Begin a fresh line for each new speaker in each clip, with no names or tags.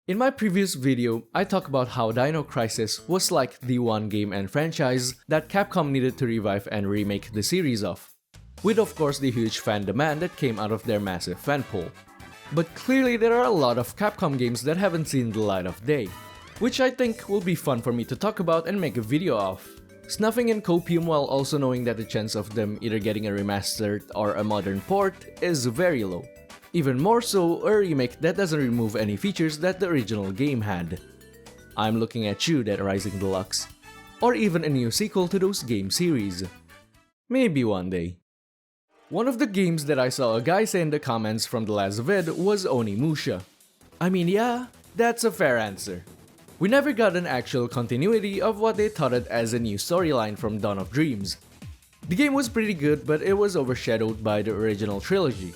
In my previous video, I talked about how Dino Crisis was like the one game and franchise that Capcom needed to revive and remake the series of, with of course the huge fan demand that came out of their massive fan pool. But clearly there are a lot of Capcom games that haven't seen the light of day, which I think will be fun for me to talk about and make a video of. Snuffing in copium while also knowing that the chance of them either getting a remastered or a modern port is very low. Even more so, a remake that doesn't remove any features that the original game had. I'm looking at you, Dead Rising Deluxe. Or even a new sequel to those game series. Maybe one day. One of the games that I saw a guy say in the comments from the last vid was Onimusha. I mean, yeah, that's a fair answer. We never got an actual continuity of what they touted as a new storyline from Dawn of Dreams. The game was pretty good, but it was overshadowed by the original trilogy.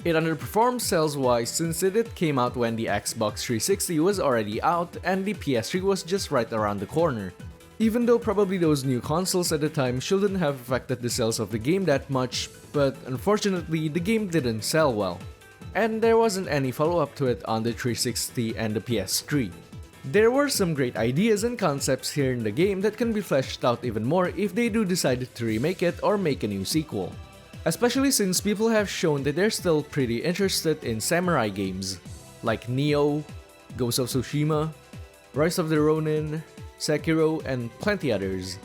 It underperformed sales-wise since it came out when the Xbox 360 was already out and the PS3 was just right around the corner. Even though probably those new consoles at the time shouldn't have affected the sales of the game that much, but unfortunately the game didn't sell well. And there wasn't any follow-up to it on the 360 and the PS3. There were some great ideas and concepts here in the game that can be fleshed out even more if they do decide to remake it or make a new sequel. Especially since people have shown that they're still pretty interested in samurai games, like Nioh, Ghost of Tsushima, Rise of the Ronin, Sekiro, and plenty others.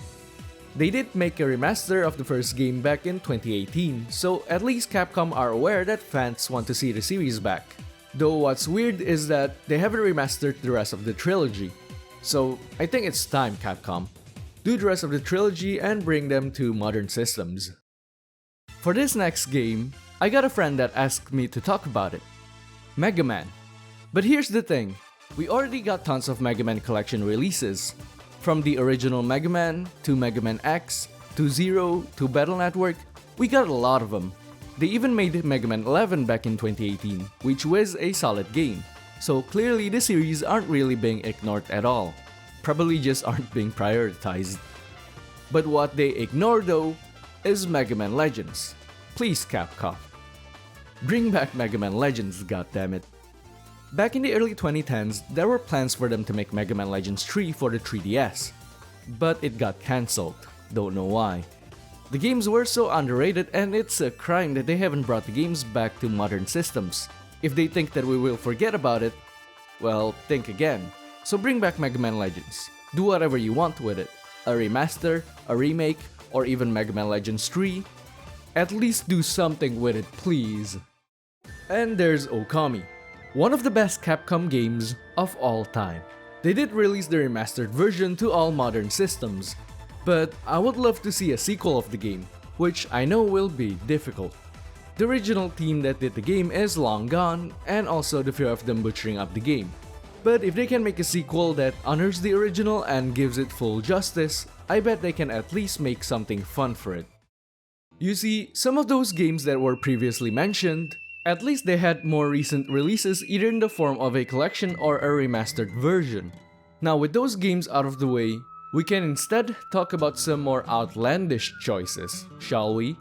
They did make a remaster of the first game back in 2018, so at least Capcom are aware that fans want to see the series back. Though what's weird is that they haven't remastered the rest of the trilogy. So I think it's time, Capcom. Do the rest of the trilogy and bring them to modern systems. For this next game, I got a friend that asked me to talk about it. Megaman. But here's the thing, we already got tons of Megaman collection releases. From the original Megaman, to Megaman X, to Zero, to Battle Network, we got a lot of them. They even made Megaman 11 back in 2018, which was a solid game. So clearly the series aren't really being ignored at all. Probably just aren't being prioritized. But what they ignore though, is Megaman Legends. Please, Capcom. Bring back Megaman Legends, goddammit. Back in the early 2010s, there were plans for them to make Megaman Legends 3 for the 3DS. But it got cancelled. Don't know why. The games were so underrated and it's a crime that they haven't brought the games back to modern systems. If they think that we will forget about it, well, think again. So bring back Megaman Legends. Do whatever you want with it. A remaster, a remake, or even Megaman Legends 3, at least do something with it, please. And there's Okami, one of the best Capcom games of all time. They did release the remastered version to all modern systems, but I would love to see a sequel of the game, which I know will be difficult. The original team that did the game is long gone, and also the fear of them butchering up the game. But if they can make a sequel that honors the original and gives it full justice, I bet they can at least make something fun for it. You see, some of those games that were previously mentioned, at least they had more recent releases either in the form of a collection or a remastered version. Now with those games out of the way, we can instead talk about some more outlandish choices, shall we?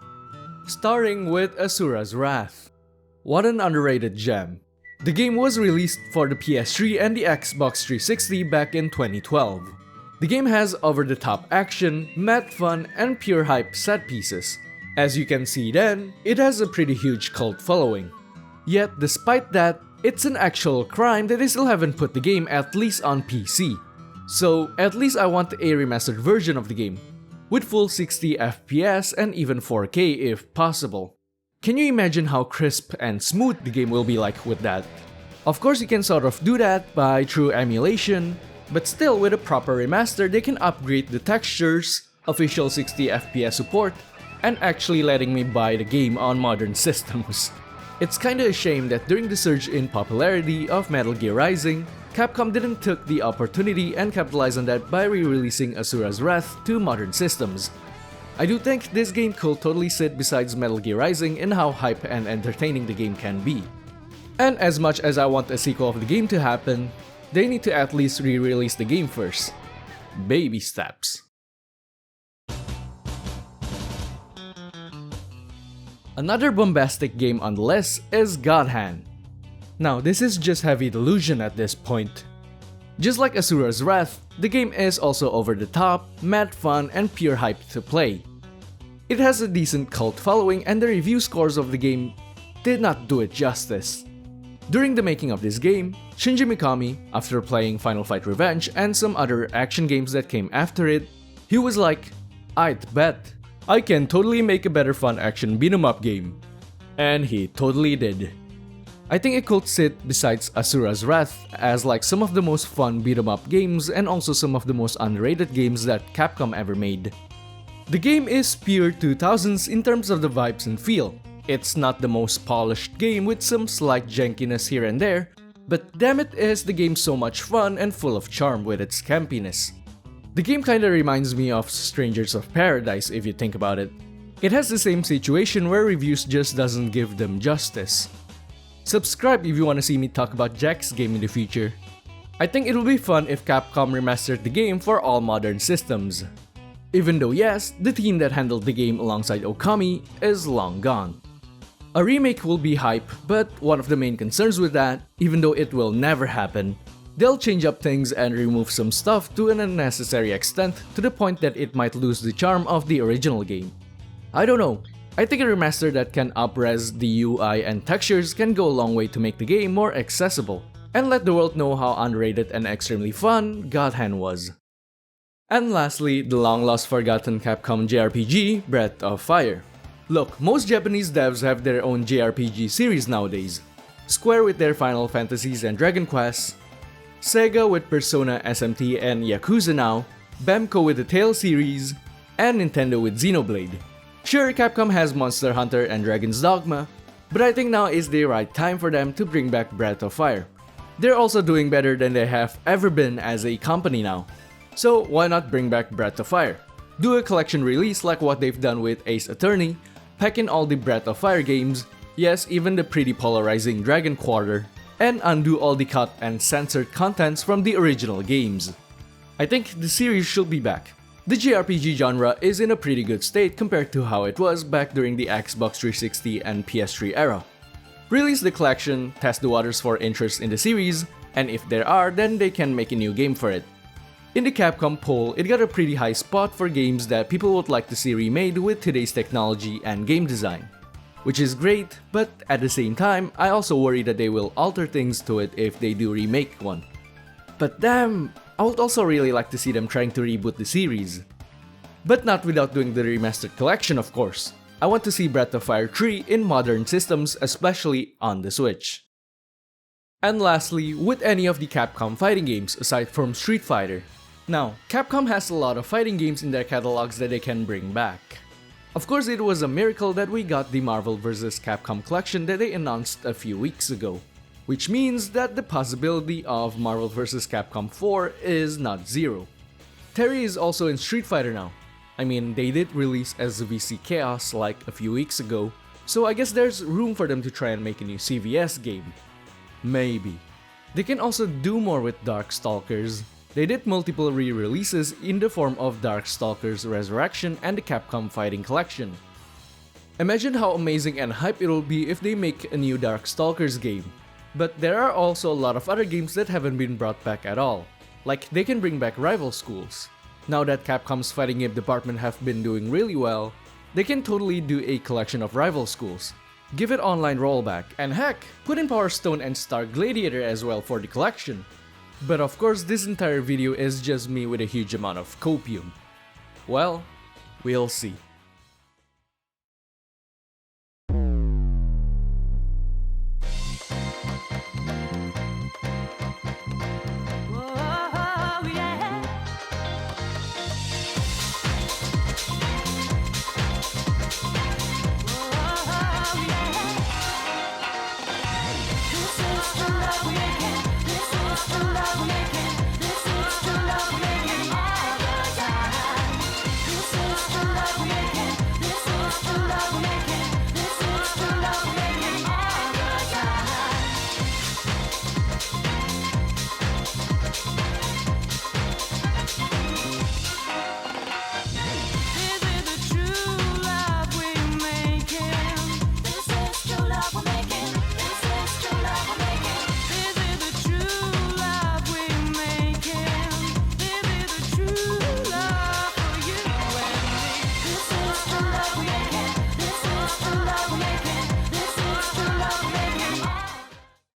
Starting with Asura's Wrath. What an underrated gem. The game was released for the PS3 and the Xbox 360 back in 2012. The game has over-the-top action, mad fun, and pure hype set pieces. As you can see then, it has a pretty huge cult following. Yet despite that, it's an actual crime that they still haven't put the game at least on PC. So at least I want a remastered version of the game, with full 60 FPS and even 4K if possible. Can you imagine how crisp and smooth the game will be like with that? Of course you can sort of do that by through emulation, but still with a proper remaster they can upgrade the textures, official 60 FPS support, and actually letting me buy the game on modern systems. It's kinda a shame that during the surge in popularity of Metal Gear Rising, Capcom didn't take the opportunity and capitalize on that by re-releasing Asura's Wrath to modern systems. I do think this game could totally sit besides Metal Gear Rising in how hype and entertaining the game can be. And as much as I want a sequel of the game to happen, they need to at least re-release the game first. Baby steps. Another bombastic game on the list is God Hand. Now, this is just heavy delusion at this point. Just like Asura's Wrath, the game is also over the top, mad fun, and pure hype to play. It has a decent cult following, and the review scores of the game did not do it justice. During the making of this game, Shinji Mikami, after playing Final Fight Revenge and some other action games that came after it, he was like, "I'd bet I can totally make a better fun action beat 'em up game." And he totally did. I think it could sit besides Asura's Wrath as like some of the most fun beat 'em up games and also some of the most underrated games that Capcom ever made. The game is pure 2000s in terms of the vibes and feel. It's not the most polished game with some slight jankiness here and there, but damn it is the game so much fun and full of charm with its campiness. The game kinda reminds me of Strangers of Paradise if you think about it. It has the same situation where reviews just doesn't give them justice. Subscribe if you wanna see me talk about Jack's game in the future. I think it'll be fun if Capcom remastered the game for all modern systems. Even though yes, the team that handled the game alongside Okami is long gone. A remake will be hype, but one of the main concerns with that, even though it will never happen, they'll change up things and remove some stuff to an unnecessary extent to the point that it might lose the charm of the original game. I don't know, I think a remaster that can up-res the UI and textures can go a long way to make the game more accessible, and let the world know how underrated and extremely fun God Hand was. And lastly, the long-lost forgotten Capcom JRPG, Breath of Fire. Look, most Japanese devs have their own JRPG series nowadays. Square with their Final Fantasies and Dragon Quests, Sega with Persona SMT and Yakuza now, Bamco with the Tales series, and Nintendo with Xenoblade. Sure, Capcom has Monster Hunter and Dragon's Dogma, but I think now is the right time for them to bring back Breath of Fire. They're also doing better than they have ever been as a company now. So why not bring back Breath of Fire? Do a collection release like what they've done with Ace Attorney, pack in all the Breath of Fire games, yes, even the pretty polarizing Dragon Quarter, and undo all the cut and censored contents from the original games. I think the series should be back. The JRPG genre is in a pretty good state compared to how it was back during the Xbox 360 and PS3 era. Release the collection, test the waters for interest in the series, and if there are, then they can make a new game for it. In the Capcom poll, it got a pretty high spot for games that people would like to see remade with today's technology and game design. Which is great, but at the same time, I also worry that they will alter things to it if they do remake one. But damn, I would also really like to see them trying to reboot the series. But not without doing the remastered collection, of course. I want to see Breath of Fire 3 in modern systems, especially on the Switch. And lastly, with any of the Capcom fighting games aside from Street Fighter. Now, Capcom has a lot of fighting games in their catalogs that they can bring back. Of course, it was a miracle that we got the Marvel vs. Capcom collection that they announced a few weeks ago. Which means that the possibility of Marvel vs. Capcom 4 is not zero. Terry is also in Street Fighter now. I mean, they did release SVC Chaos like a few weeks ago, so I guess there's room for them to try and make a new CVS game. Maybe. They can also do more with Darkstalkers. They did multiple re-releases in the form of Darkstalkers Resurrection and the Capcom Fighting Collection. Imagine how amazing and hype it'll be if they make a new Darkstalkers game. But there are also a lot of other games that haven't been brought back at all. Like, they can bring back Rival Schools. Now that Capcom's fighting game department have been doing really well, they can totally do a collection of Rival Schools. Give it online rollback, and heck, put in Power Stone and Star Gladiator as well for the collection. But of course, this entire video is just me with a huge amount of copium. Well, we'll see.